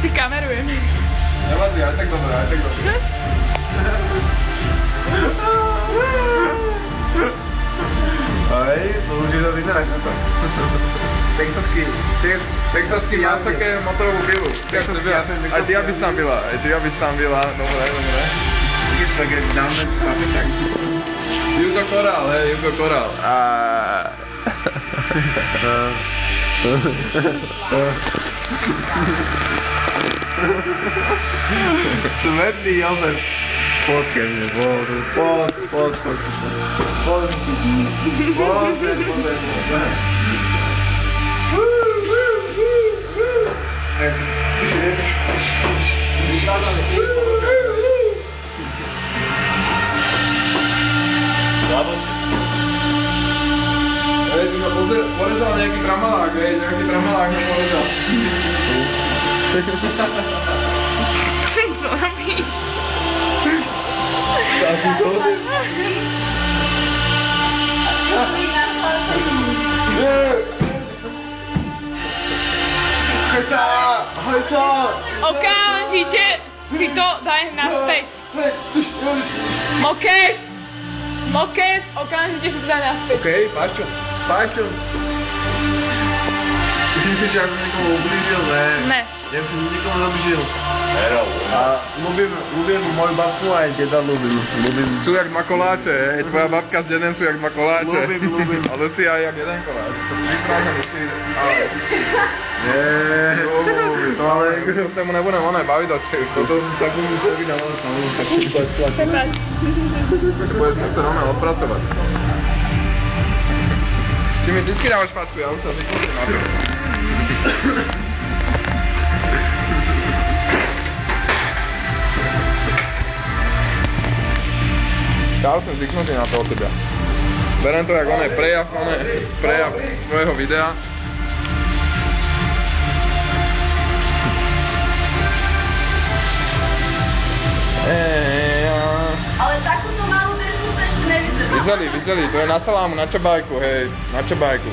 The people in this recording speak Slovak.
si kamerujem. Nevadí, aj tak dobre, aj tak dobre. Aj, to už je to vyzeráš na to. Texaský masaker motorovú pilu. Aj ty, aby si tam byla, dobre, dobre. Vidíš, tak je dáme kafe tak. Jugo Korál, hej, Jugo Korál. Svetý Jozef. Fotkaj mne, poď. Hej, ty ma porezal nejaký tramalák, nejaký tramalák ma porezal. Co robíš? A ty to? Hojsa! Okamžite si to daj naspäť. Mokes, okamžite si to daj naspäť. Okej, Páčo. Ty si myslíš, že ja som niekomu ublížil? Ne. Ja som nikomu neublížil. A ľúbim moju babku aj deda ľúbim. Sú jak dva koláče, hej, tvoja babka s dedem sú jak dva koláče. Ľúbim. A Lucia je jak jeden koláč. Vyprážaný si, ale... To ale k tomu nebudem baviť do čeho. Potom takú musí na vás, takú plač. Si budeš musieť odpracovať. Ty mi vždycky dávaš facku, ja už sa zvyknutím na to. Ja už som zvyknutý na to od teba. Berem to jak prejav tvojho videa. Ale takúto malú dresku ste ešte nevideli. Videli, to je na salámu, na čabajku, hej, na čabajku.